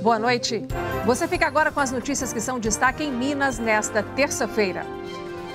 Boa noite. Você fica agora com as notícias que são destaque em Minas nesta terça-feira.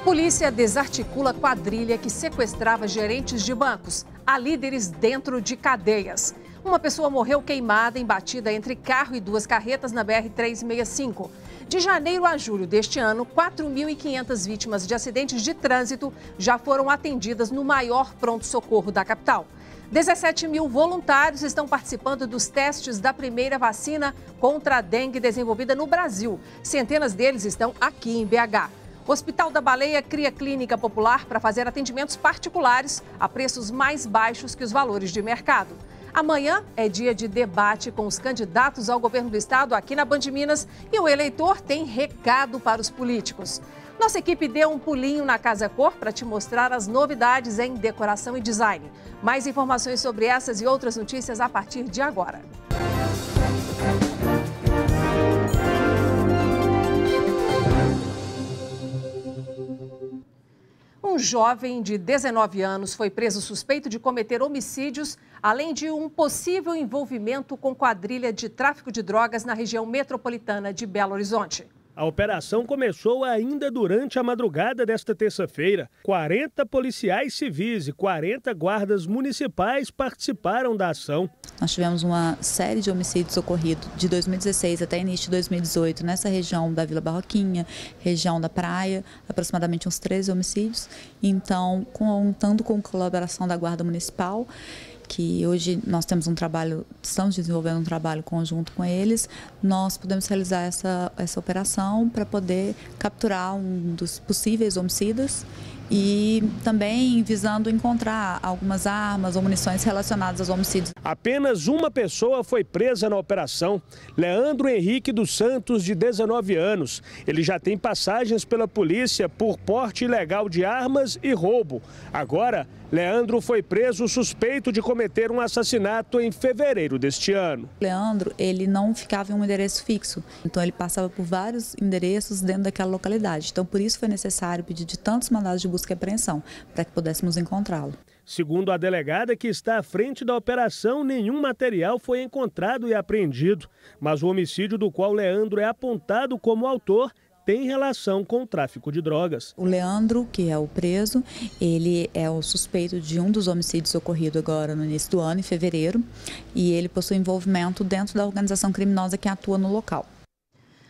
Polícia desarticula quadrilha que sequestrava gerentes de bancos. Há líderes dentro de cadeias. Uma pessoa morreu queimada em batida entre carro e duas carretas na BR-365. De janeiro a julho deste ano, 4.500 vítimas de acidentes de trânsito já foram atendidas no maior pronto-socorro da capital. 17 mil voluntários estão participando dos testes da primeira vacina contra a dengue desenvolvida no Brasil. Centenas deles estão aqui em BH. O Hospital da Baleia cria clínica popular para fazer atendimentos particulares a preços mais baixos que os valores de mercado. Amanhã é dia de debate com os candidatos ao governo do estado aqui na Band Minas e o eleitor tem recado para os políticos. Nossa equipe deu um pulinho na Casa Cor para te mostrar as novidades em decoração e design. Mais informações sobre essas e outras notícias a partir de agora. Um jovem de 19 anos foi preso suspeito de cometer homicídios, além de um possível envolvimento com quadrilha de tráfico de drogas na região metropolitana de Belo Horizonte. A operação começou ainda durante a madrugada desta terça-feira. 40 policiais civis e 40 guardas municipais participaram da ação. Nós tivemos uma série de homicídios ocorridos de 2016 até início de 2018 nessa região da Vila Barroquinha, região da Praia, aproximadamente uns 13 homicídios. Então, contando com a colaboração da Guarda Municipal, que hoje nós temos estamos desenvolvendo um trabalho conjunto com eles, nós podemos realizar essa operação para poder capturar um dos possíveis homicidas e também visando encontrar algumas armas ou munições relacionadas aos homicídios. Apenas uma pessoa foi presa na operação, Leandro Henrique dos Santos, de 19 anos. Ele já tem passagens pela polícia por porte ilegal de armas e roubo. Agora, Leandro foi preso suspeito de cometer um assassinato em fevereiro deste ano. Leandro, ele não ficava em um endereço fixo, então ele passava por vários endereços dentro daquela localidade. Então, por isso foi necessário pedir de tantos mandados de busca e apreensão, para que pudéssemos encontrá-lo. Segundo a delegada que está à frente da operação, nenhum material foi encontrado e apreendido, mas o homicídio do qual Leandro é apontado como autor tem relação com o tráfico de drogas. O Leandro, que é o preso, ele é o suspeito de um dos homicídios ocorridos agora no início do ano, em fevereiro, e ele possui envolvimento dentro da organização criminosa que atua no local.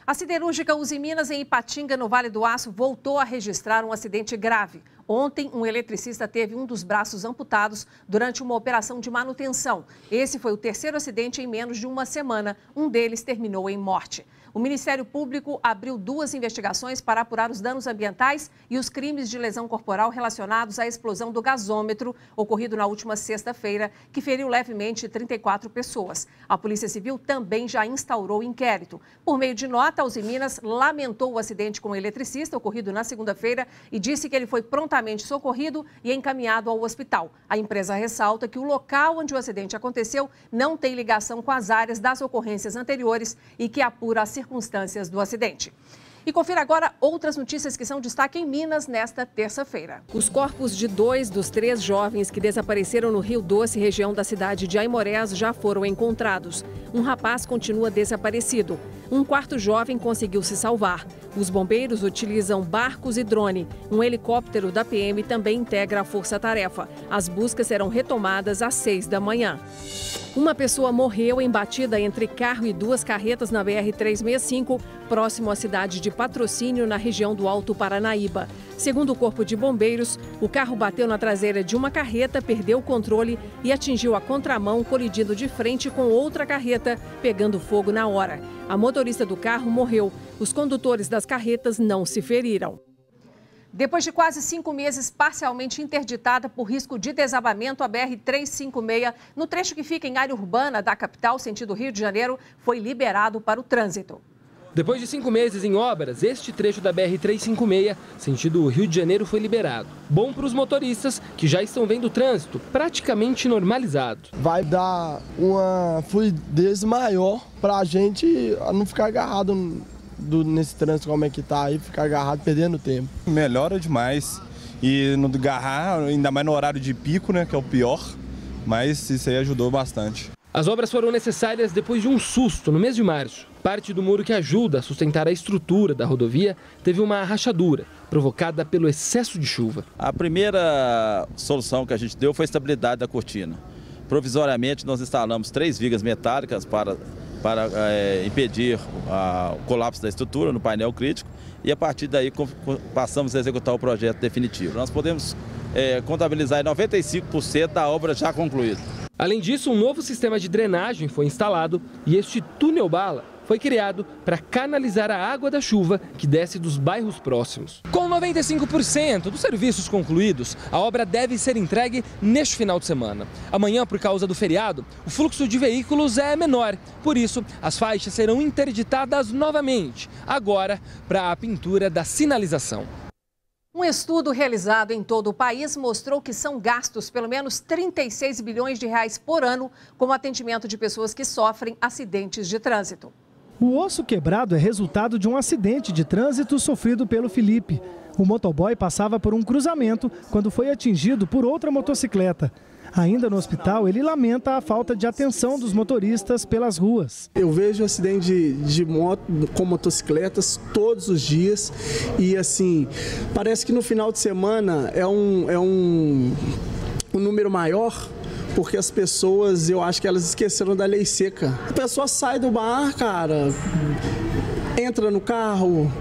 A siderúrgica Uzi Minas, em Ipatinga, no Vale do Aço, voltou a registrar um acidente grave. Ontem, um eletricista teve um dos braços amputados durante uma operação de manutenção. Esse foi o terceiro acidente em menos de uma semana. Um deles terminou em morte. O Ministério Público abriu 2 investigações para apurar os danos ambientais e os crimes de lesão corporal relacionados à explosão do gasômetro ocorrido na última sexta-feira, que feriu levemente 34 pessoas. A Polícia Civil também já instaurou inquérito. Por meio de nota, a Uzi Minas lamentou o acidente com o eletricista ocorrido na segunda-feira e disse que ele foi prontamente socorrido e encaminhado ao hospital. A empresa ressalta que o local onde o acidente aconteceu não tem ligação com as áreas das ocorrências anteriores e que apura as circunstâncias do acidente. E confira agora outras notícias que são destaque em Minas nesta terça-feira. Os corpos de 2 dos 3 jovens que desapareceram no Rio Doce, região da cidade de Aimorés, já foram encontrados. Um rapaz continua desaparecido. Um quarto jovem conseguiu se salvar. Os bombeiros utilizam barcos e drone. Um helicóptero da PM também integra a força-tarefa. As buscas serão retomadas às 6 da manhã. Uma pessoa morreu em batida entre carro e 2 carretas na BR-365, próximo à cidade de Patrocínio, na região do Alto Paranaíba. Segundo o Corpo de Bombeiros, o carro bateu na traseira de uma carreta, perdeu o controle e atingiu a contramão, colidindo de frente com outra carreta, pegando fogo na hora. A motorista do carro morreu. Os condutores das carretas não se feriram. Depois de quase 5 meses parcialmente interditada por risco de desabamento, a BR-356, no trecho que fica em área urbana da capital, sentido Rio de Janeiro, foi liberado para o trânsito. Depois de 5 meses em obras, este trecho da BR-356, sentido Rio de Janeiro, foi liberado. Bom para os motoristas que já estão vendo o trânsito praticamente normalizado. Vai dar uma fluidez maior para a gente não ficar agarrado nesse trânsito como é que tá aí, ficar agarrado perdendo tempo. Melhora demais e não agarrar, ainda mais no horário de pico, né, que é o pior, mas isso aí ajudou bastante. As obras foram necessárias depois de um susto no mês de março. Parte do muro que ajuda a sustentar a estrutura da rodovia teve uma rachadura, provocada pelo excesso de chuva. A primeira solução que a gente deu foi a estabilidade da cortina. Provisoriamente, nós instalamos 3 vigas metálicas para impedir o colapso da estrutura no painel crítico e, a partir daí, passamos a executar o projeto definitivo. Nós podemos contabilizar 95% da obra já concluída. Além disso, um novo sistema de drenagem foi instalado e este túnel-bala foi criado para canalizar a água da chuva que desce dos bairros próximos. Com 95% dos serviços concluídos, a obra deve ser entregue neste final de semana. Amanhã, por causa do feriado, o fluxo de veículos é menor. Por isso, as faixas serão interditadas novamente, agora para a pintura da sinalização. Um estudo realizado em todo o país mostrou que são gastos pelo menos 36 bilhões de reais por ano com o atendimento de pessoas que sofrem acidentes de trânsito. O osso quebrado é resultado de um acidente de trânsito sofrido pelo Felipe. O motoboy passava por um cruzamento quando foi atingido por outra motocicleta. Ainda no hospital, ele lamenta a falta de atenção dos motoristas pelas ruas. Eu vejo acidente de moto com motocicletas todos os dias e assim, parece que no final de semana é um número maior, porque as pessoas, eu acho que elas esqueceram da lei seca. A pessoa sai do bar, cara, entra no carro,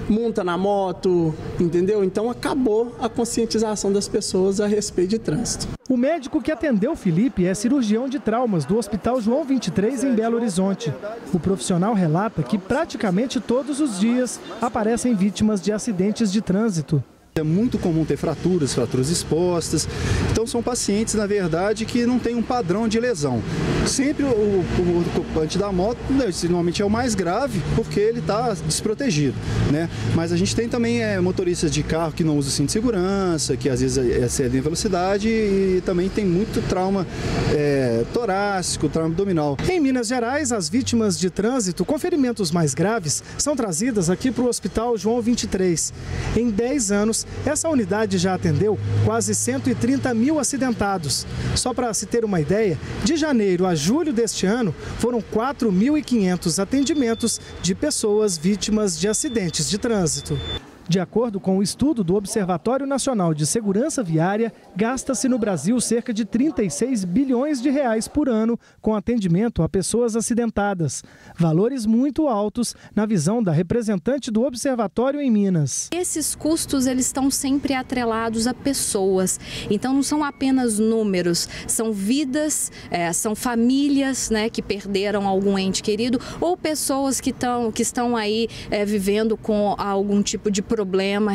monta na moto, entendeu? Então acabou a conscientização das pessoas a respeito de trânsito. O médico que atendeu Felipe é cirurgião de traumas do Hospital João 23 em Belo Horizonte. O profissional relata que praticamente todos os dias aparecem vítimas de acidentes de trânsito. É muito comum ter fraturas expostas, então são pacientes, na verdade, que não têm um padrão de lesão. Sempre o ocupante da moto, normalmente é o mais grave, porque ele está desprotegido, né? Mas a gente tem também motoristas de carro que não usam cinto de segurança, que às vezes excedem a velocidade e também tem muito trauma torácico, trauma abdominal. Em Minas Gerais, as vítimas de trânsito com ferimentos mais graves são trazidas aqui para o Hospital João 23. Em 10 anos, essa unidade já atendeu quase 130 mil acidentados. Só para se ter uma ideia, de janeiro a julho deste ano, foram 4.500 atendimentos de pessoas vítimas de acidentes de trânsito. De acordo com o estudo do Observatório Nacional de Segurança Viária, gasta-se no Brasil cerca de 36 bilhões de reais por ano com atendimento a pessoas acidentadas. Valores muito altos na visão da representante do Observatório em Minas. Esses custos eles estão sempre atrelados a pessoas, então não são apenas números, são vidas, são famílias, né, que perderam algum ente querido ou pessoas que estão aí vivendo com algum tipo de problema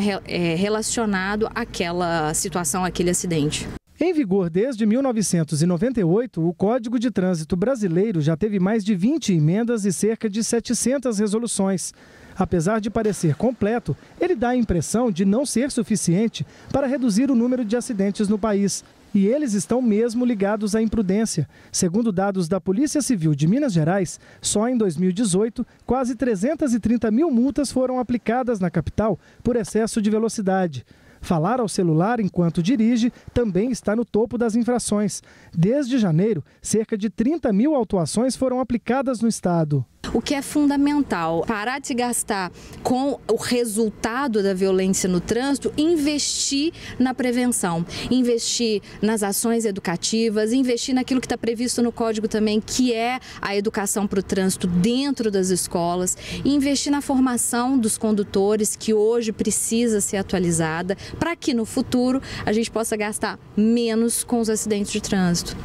relacionado àquela situação, àquele acidente. Em vigor desde 1998, o Código de Trânsito Brasileiro já teve mais de 20 emendas e cerca de 700 resoluções. Apesar de parecer completo, ele dá a impressão de não ser suficiente para reduzir o número de acidentes no país. E eles estão mesmo ligados à imprudência. Segundo dados da Polícia Civil de Minas Gerais, só em 2018, quase 330 mil multas foram aplicadas na capital por excesso de velocidade. Falar ao celular enquanto dirige também está no topo das infrações. Desde janeiro, cerca de 30 mil autuações foram aplicadas no estado. O que é fundamental, parar de se gastar com o resultado da violência no trânsito, investir na prevenção, investir nas ações educativas, investir naquilo que está previsto no Código também, que é a educação para o trânsito dentro das escolas, e investir na formação dos condutores, que hoje precisa ser atualizada, para que no futuro a gente possa gastar menos com os acidentes de trânsito.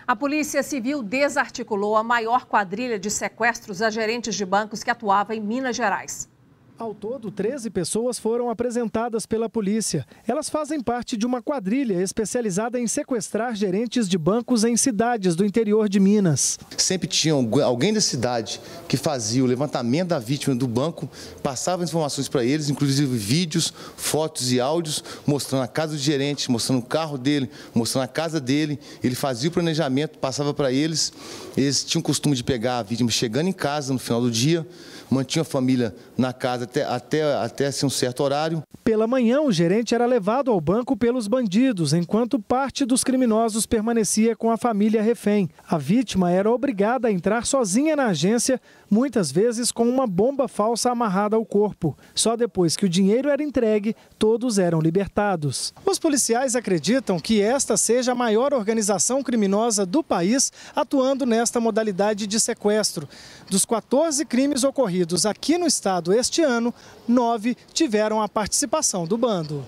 A Polícia Civil desarticulou a maior quadrilha de sequestros a gerentes de bancos que atuava em Minas Gerais. Ao todo, 13 pessoas foram apresentadas pela polícia. Elas fazem parte de uma quadrilha especializada em sequestrar gerentes de bancos em cidades do interior de Minas. Sempre tinha alguém da cidade que fazia o levantamento da vítima do banco, passava informações para eles, inclusive vídeos, fotos e áudios, mostrando a casa do gerente, mostrando o carro dele, mostrando a casa dele. Ele fazia o planejamento, passava para eles. Eles tinham o costume de pegar a vítima chegando em casa no final do dia, mantinha a família na casa casa até assim, um certo horário. Pela manhã, o gerente era levado ao banco pelos bandidos, enquanto parte dos criminosos permanecia com a família refém. A vítima era obrigada a entrar sozinha na agência, muitas vezes com uma bomba falsa amarrada ao corpo. Só depois que o dinheiro era entregue, todos eram libertados. Os policiais acreditam que esta seja a maior organização criminosa do país atuando nesta modalidade de sequestro. Dos 14 crimes ocorridos aqui no estado este ano, 9 tiveram a participação do bando.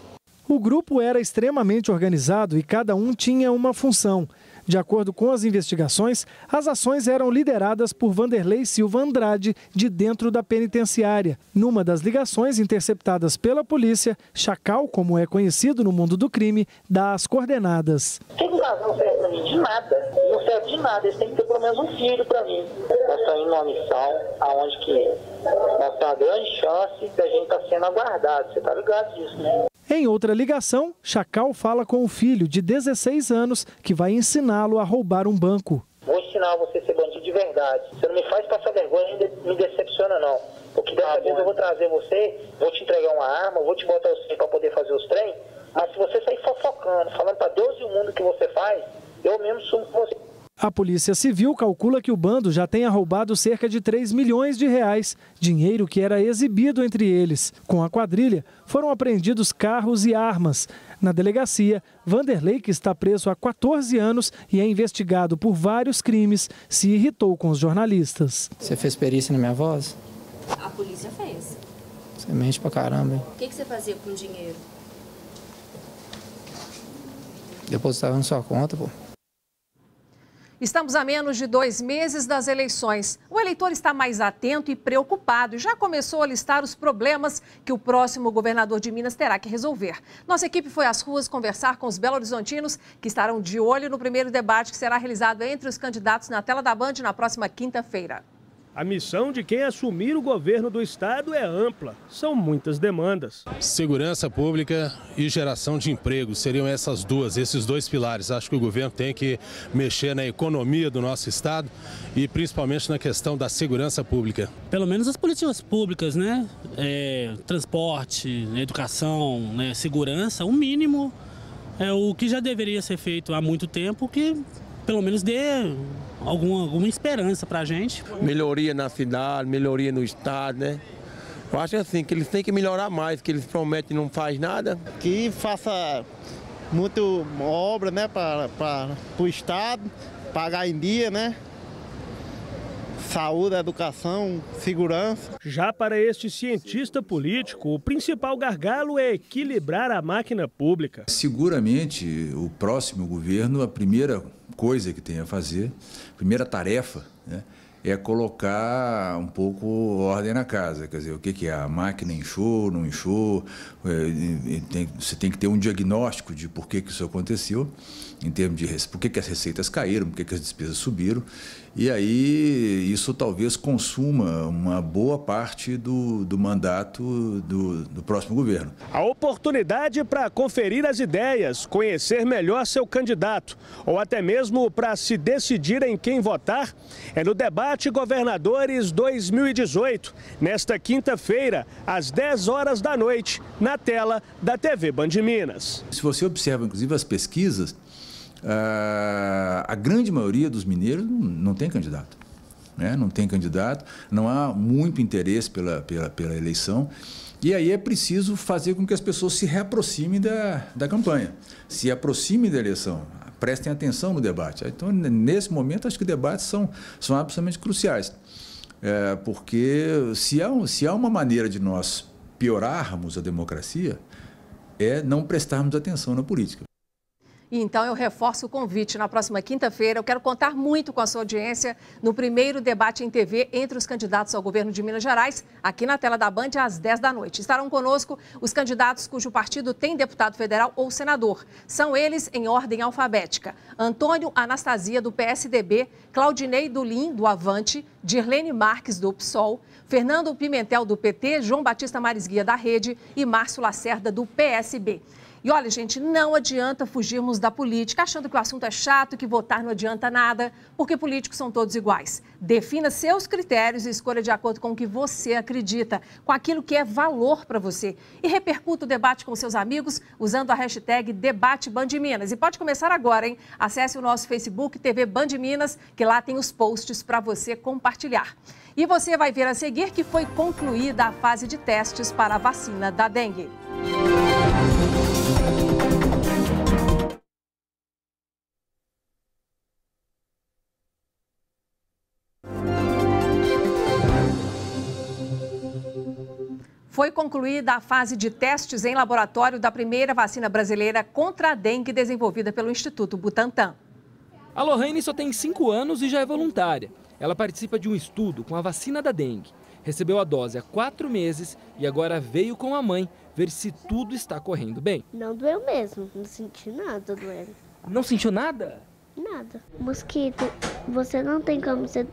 O grupo era extremamente organizado e cada um tinha uma função. De acordo com as investigações, as ações eram lideradas por Vanderlei Silva Andrade, de dentro da penitenciária. Numa das ligações interceptadas pela polícia, Chacal, como é conhecido no mundo do crime, dá as coordenadas. Não serve para mim de nada, não serve de nada, eles têm que ter pelo menos um filho para mim. Nós estamos indo numa missão aonde que nós temos uma grande chance de a gente estar sendo aguardado, você está ligado disso, né? Em outra ligação, Chacal fala com o filho de 16 anos, que vai ensiná-lo a roubar um banco. Vou ensinar você a ser bandido de verdade. Você não me faz passar vergonha, nem me decepciona não. Porque dessa vez eu vou trazer você, vou te entregar uma arma, vou te botar o trem para poder fazer os trem. Mas se você sair fofocando, falando para Deus e o mundo que você faz, eu mesmo sumo com você. A Polícia Civil calcula que o bando já tenha roubado cerca de 3 milhões de reais, dinheiro que era exibido entre eles. Com a quadrilha, foram apreendidos carros e armas. Na delegacia, Vanderlei, que está preso há 14 anos e é investigado por vários crimes, se irritou com os jornalistas. Você fez perícia na minha voz? A polícia fez. Você mente pra caramba, hein? O que você fazia com o dinheiro? Depositava na sua conta, pô. Estamos a menos de 2 meses das eleições. O eleitor está mais atento e preocupado e já começou a listar os problemas que o próximo governador de Minas terá que resolver. Nossa equipe foi às ruas conversar com os belo-horizontinos que estarão de olho no primeiro debate que será realizado entre os candidatos na tela da Band na próxima quinta-feira. A missão de quem assumir o governo do estado é ampla. São muitas demandas. Segurança pública e geração de emprego seriam esses dois pilares. Acho que o governo tem que mexer na economia do nosso estado e principalmente na questão da segurança pública. Pelo menos as políticas públicas, né? Transporte, educação, né? Segurança, o mínimo é o que já deveria ser feito há muito tempo, que pelo menos dê alguma esperança pra gente. Melhoria na cidade, melhoria no estado, né? Eu acho assim, que eles têm que melhorar mais, que eles prometem e não faz nada. Que faça muita obra, né, para o estado, pagar em dia, né? Saúde, educação, segurança. Já para este cientista político, o principal gargalo é equilibrar a máquina pública. Seguramente, o próximo governo, a primeira coisa que tem a fazer, a primeira tarefa, né, é colocar um pouco ordem na casa. Quer dizer, o que é? A máquina inchou, não inchou, você tem que ter um diagnóstico de por que isso aconteceu, em termos de por que as receitas caíram, por que as despesas subiram, e aí isso talvez consuma uma boa parte do mandato do próximo governo. A oportunidade para conferir as ideias, conhecer melhor seu candidato, ou até mesmo para se decidir em quem votar, é no Debate Governadores 2018, nesta quinta-feira, às 10 horas da noite, na tela da TV Band Minas. Se você observa, inclusive, as pesquisas, a grande maioria dos mineiros não tem candidato, né? Não tem candidato, não há muito interesse pela eleição, e aí é preciso fazer com que as pessoas se reaproximem da campanha, se aproximem da eleição, prestem atenção no debate. Então, nesse momento, acho que debates são absolutamente cruciais, porque se há uma maneira de nós piorarmos a democracia, é não prestarmos atenção na política. Então, eu reforço o convite. Na próxima quinta-feira, eu quero contar muito com a sua audiência no primeiro debate em TV entre os candidatos ao governo de Minas Gerais, aqui na tela da Band, às 10 da noite. Estarão conosco os candidatos cujo partido tem deputado federal ou senador. São eles em ordem alfabética: Antônio Anastasia, do PSDB, Claudinei Dulim, do Avante, Dirlene Marques, do PSOL, Fernando Pimentel, do PT, João Batista Marisguia, da Rede e Márcio Lacerda, do PSB. E olha, gente, não adianta fugirmos da política achando que o assunto é chato e que votar não adianta nada, porque políticos são todos iguais. Defina seus critérios e escolha de acordo com o que você acredita, com aquilo que é valor para você. E repercuta o debate com seus amigos usando a hashtag #DebateBandMinas. E pode começar agora, hein? Acesse o nosso Facebook TV Band Minas, que lá tem os posts para você compartilhar. E você vai ver a seguir que foi concluída a fase de testes para a vacina da dengue. Foi concluída a fase de testes em laboratório da primeira vacina brasileira contra a dengue desenvolvida pelo Instituto Butantan. A Lohane só tem 5 anos e já é voluntária. Ela participa de um estudo com a vacina da dengue. Recebeu a dose há 4 meses e agora veio com a mãe ver se tudo está correndo bem. Não doeu mesmo, não senti nada doendo. Não sentiu nada? Nada. Mosquito, você não tem como você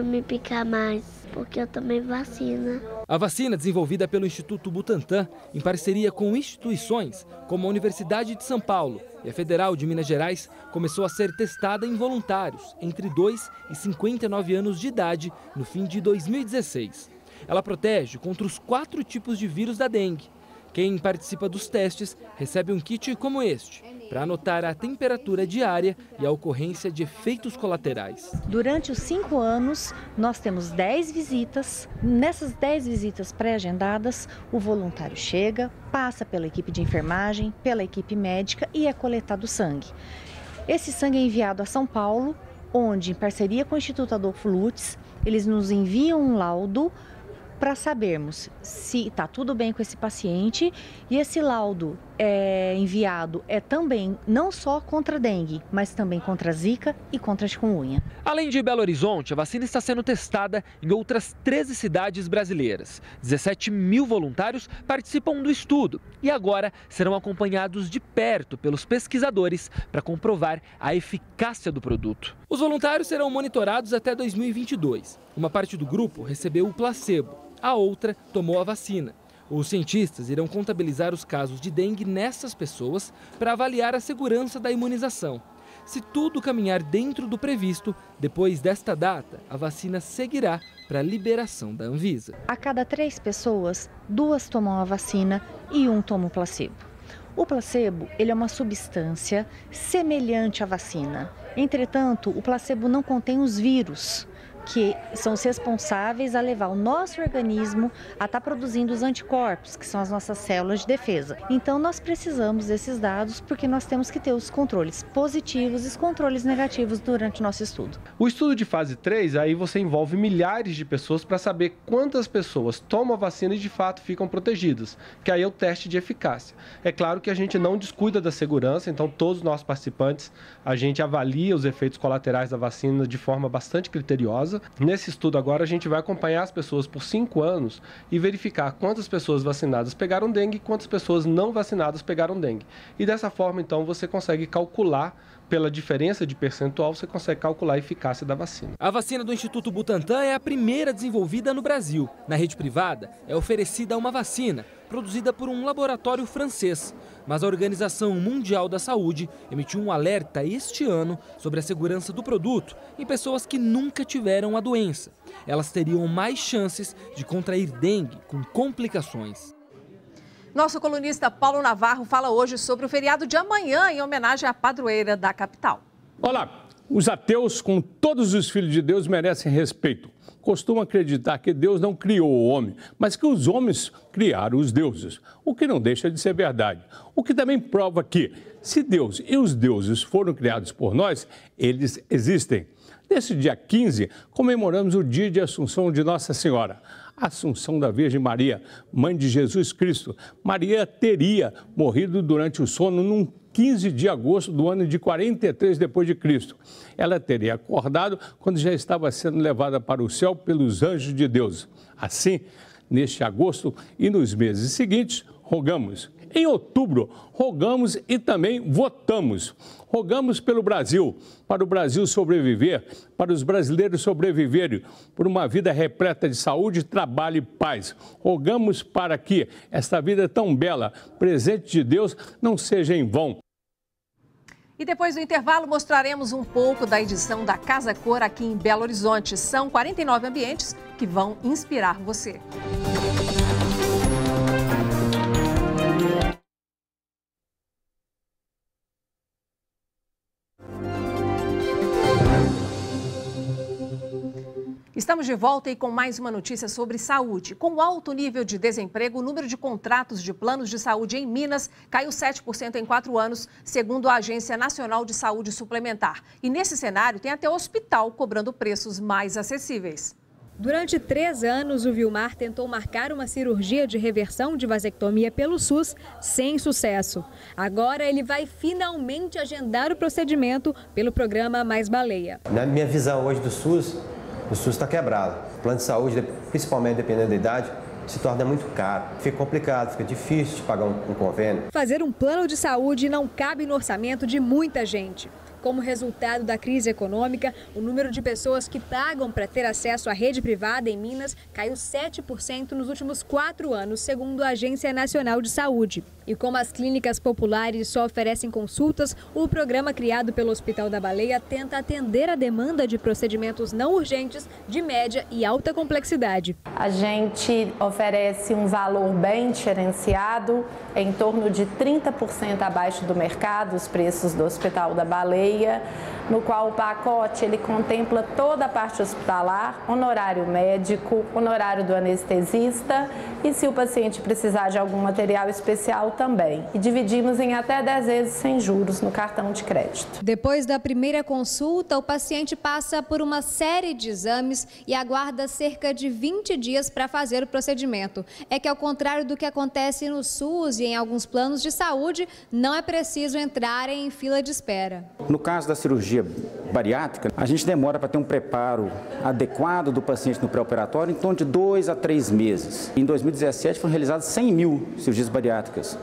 me picar mais, porque eu tomei vacina. A vacina desenvolvida pelo Instituto Butantan, em parceria com instituições como a Universidade de São Paulo e a Federal de Minas Gerais, começou a ser testada em voluntários entre 2 e 59 anos de idade no fim de 2016. Ela protege contra os 4 tipos de vírus da dengue. Quem participa dos testes recebe um kit como este, para anotar a temperatura diária e a ocorrência de efeitos colaterais. Durante os 5 anos, nós temos 10 visitas. Nessas 10 visitas pré-agendadas, o voluntário chega, passa pela equipe de enfermagem, pela equipe médica e é coletado sangue. Esse sangue é enviado a São Paulo, onde, em parceria com o Instituto Adolfo Lutz, eles nos enviam um laudo para sabermos se está tudo bem com esse paciente, e esse laudo enviado também não só contra a dengue, mas também contra a zika e contra a chikungunya. Além de Belo Horizonte, a vacina está sendo testada em outras 13 cidades brasileiras. 17 mil voluntários participam do estudo e agora serão acompanhados de perto pelos pesquisadores para comprovar a eficácia do produto. Os voluntários serão monitorados até 2022. Uma parte do grupo recebeu o placebo, a outra tomou a vacina. Os cientistas irão contabilizar os casos de dengue nessas pessoas para avaliar a segurança da imunização. Se tudo caminhar dentro do previsto, depois desta data, a vacina seguirá para a liberação da Anvisa. A cada 3 pessoas, 2 tomam a vacina e 1 toma o placebo. O placebo, ele é uma substância semelhante à vacina. Entretanto, o placebo não contém os vírus, que são os responsáveis a levar o nosso organismo a estar produzindo os anticorpos, que são as nossas células de defesa. Então, nós precisamos desses dados porque nós temos que ter os controles positivos e os controles negativos durante o nosso estudo. O estudo de fase 3, aí você envolve milhares de pessoas para saber quantas pessoas tomam a vacina e de fato ficam protegidas, que aí é o teste de eficácia. É claro que a gente não descuida da segurança, então todos os nossos participantes, a gente avalia os efeitos colaterais da vacina de forma bastante criteriosa. Nesse estudo agora a gente vai acompanhar as pessoas por 5 anos e verificar quantas pessoas vacinadas pegaram dengue e quantas pessoas não vacinadas pegaram dengue. E dessa forma, então, você consegue calcular, pela diferença de percentual, você consegue calcular a eficácia da vacina. A vacina do Instituto Butantan é a primeira desenvolvida no Brasil. Na rede privada, é oferecida uma vacina produzida por um laboratório francês. Mas a Organização Mundial da Saúde emitiu um alerta este ano sobre a segurança do produto em pessoas que nunca tiveram a doença. Elas teriam mais chances de contrair dengue com complicações. Nosso colunista Paulo Navarro fala hoje sobre o feriado de amanhã em homenagem à padroeira da capital. Olá, os ateus, com todos os filhos de Deus, merecem respeito. Costumam acreditar que Deus não criou o homem, mas que os homens criaram os deuses, o que não deixa de ser verdade. O que também prova que, se Deus e os deuses foram criados por nós, eles existem. Nesse dia 15, comemoramos o dia de Assunção de Nossa Senhora. Assunção da Virgem Maria, mãe de Jesus Cristo. Maria teria morrido durante o sono num 15 de agosto do ano de 43 depois de Cristo. Ela teria acordado quando já estava sendo levada para o céu pelos anjos de Deus. Assim, neste agosto e nos meses seguintes, rogamos, Em outubro, rogamos e também votamos. Rogamos pelo Brasil, para o Brasil sobreviver, para os brasileiros sobreviverem por uma vida repleta de saúde, trabalho e paz. Rogamos para que esta vida tão bela, presente de Deus, não seja em vão. E depois do intervalo mostraremos um pouco da edição da Casa Cor aqui em Belo Horizonte. São 49 ambientes que vão inspirar você. Estamos de volta e com mais uma notícia sobre saúde. Com alto nível de desemprego, o número de contratos de planos de saúde em Minas caiu 7% em 4 anos, segundo a Agência Nacional de Saúde Suplementar. E nesse cenário, tem até hospital cobrando preços mais acessíveis. Durante 3 anos, o Vilmar tentou marcar uma cirurgia de reversão de vasectomia pelo SUS sem sucesso. Agora ele vai finalmente agendar o procedimento pelo programa Mais Baleia. Na minha visão hoje do SUS, o SUS está quebrado. O plano de saúde, principalmente dependendo da idade, se torna muito caro. Fica complicado, fica difícil de pagar um convênio. Fazer um plano de saúde não cabe no orçamento de muita gente. Como resultado da crise econômica, o número de pessoas que pagam para ter acesso à rede privada em Minas caiu 7% nos últimos 4 anos, segundo a Agência Nacional de Saúde. E como as clínicas populares só oferecem consultas, o programa criado pelo Hospital da Baleia tenta atender a demanda de procedimentos não urgentes de média e alta complexidade. A gente oferece um valor bem diferenciado, em torno de 30% abaixo do mercado, os preços do Hospital da Baleia, no qual o pacote ele contempla toda a parte hospitalar, honorário médico, honorário do anestesista e, se o paciente precisar de algum material especial, também. E dividimos em até 10 vezes sem juros no cartão de crédito. Depois da primeira consulta, o paciente passa por uma série de exames e aguarda cerca de 20 dias para fazer o procedimento. É que, ao contrário do que acontece no SUS e em alguns planos de saúde, não é preciso entrar em fila de espera. No caso da cirurgia bariátrica, a gente demora para ter um preparo adequado do paciente no pré-operatório em torno de 2 a 3 meses. Em 2017 foram realizadas 100 mil cirurgias bariátricas.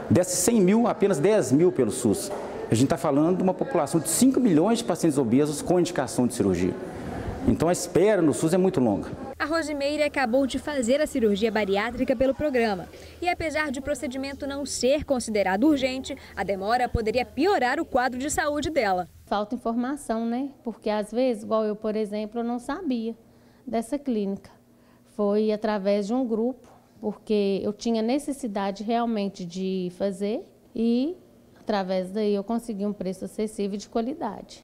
Dessas 100 mil, apenas 10 mil pelo SUS. A gente está falando de uma população de 5 milhões de pacientes obesos com indicação de cirurgia. Então a espera no SUS é muito longa. A Rosimeire acabou de fazer a cirurgia bariátrica pelo programa. E apesar de o procedimento não ser considerado urgente, a demora poderia piorar o quadro de saúde dela. Falta informação, né? Porque às vezes, igual eu, por exemplo, eu não sabia dessa clínica. Foi através de um grupo, porque eu tinha necessidade realmente de fazer e através daí eu consegui um preço acessível e de qualidade.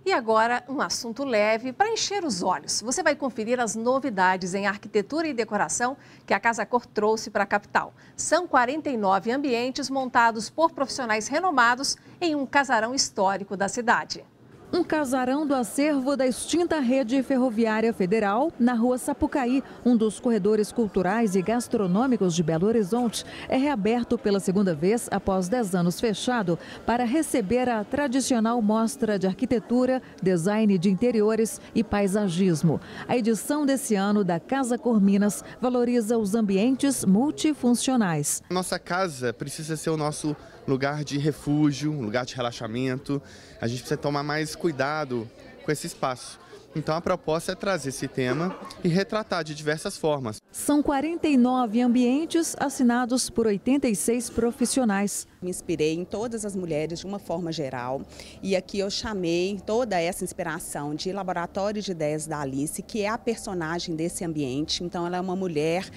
E agora, um assunto leve para encher os olhos. Você vai conferir as novidades em arquitetura e decoração que a Casa Cor trouxe para a capital. São 49 ambientes montados por profissionais renomados em um casarão histórico da cidade. Um casarão do acervo da extinta Rede Ferroviária Federal, na Rua Sapucaí, um dos corredores culturais e gastronômicos de Belo Horizonte, é reaberto pela segunda vez após 10 anos fechado para receber a tradicional mostra de arquitetura, design de interiores e paisagismo. A edição desse ano da Casa Cor Minas valoriza os ambientes multifuncionais. Nossa casa precisa ser o nosso lugar de refúgio, um lugar de relaxamento. A gente precisa tomar mais cuidado com esse espaço. Então a proposta é trazer esse tema e retratar de diversas formas. São 49 ambientes assinados por 86 profissionais. Me inspirei em todas as mulheres de uma forma geral e aqui eu chamei toda essa inspiração de Laboratório de Ideias da Alice, que é a personagem desse ambiente. Então ela é uma mulher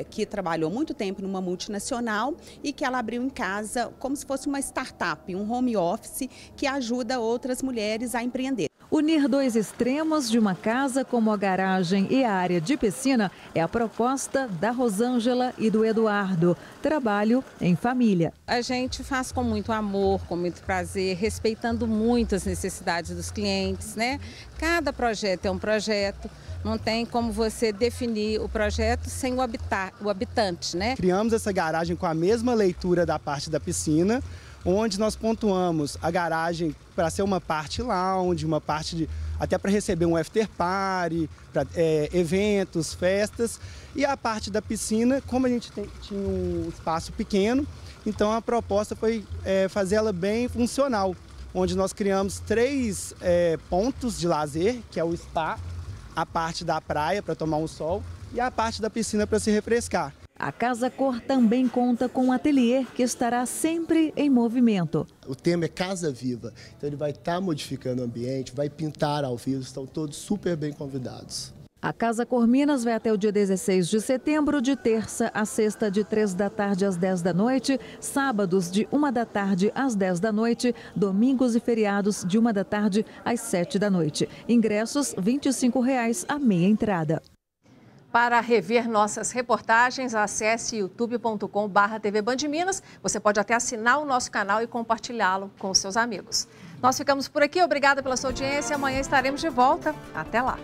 que trabalhou muito tempo numa multinacional e que ela abriu em casa como se fosse uma startup, um home office que ajuda outras mulheres a empreender. Unir dois extremos de uma casa como a garagem e a área de piscina é a proposta da Rosângela e do Eduardo. Trabalho em família. A gente faz com muito amor, com muito prazer, respeitando muito as necessidades dos clientes, né? Cada projeto é um projeto. Não tem como você definir o projeto sem o habitante, né? Criamos essa garagem com a mesma leitura da parte da piscina, onde nós pontuamos a garagem para ser uma parte lounge, uma parte até para receber um after party, para eventos, festas. E a parte da piscina, como a gente tinha um espaço pequeno, então a proposta foi fazer ela bem funcional, onde nós criamos 3 pontos de lazer, que é o spa, a parte da praia para tomar um sol e a parte da piscina para se refrescar. A Casa Cor também conta com um ateliê que estará sempre em movimento. O tema é Casa Viva, então ele vai estar modificando o ambiente, vai pintar ao vivo, estão todos super bem convidados. A Casa Cor Minas vai até o dia 16 de setembro, de terça a sexta, de 3 da tarde às 10 da noite, sábados de 1 da tarde às 10 da noite, domingos e feriados de 1 da tarde às 7 da noite. Ingressos R$ 25,00 a meia entrada. Para rever nossas reportagens, acesse youtube.com/TV Band Minas. Você pode até assinar o nosso canal e compartilhá-lo com os seus amigos. Nós ficamos por aqui. Obrigada pela sua audiência. Amanhã estaremos de volta. Até lá.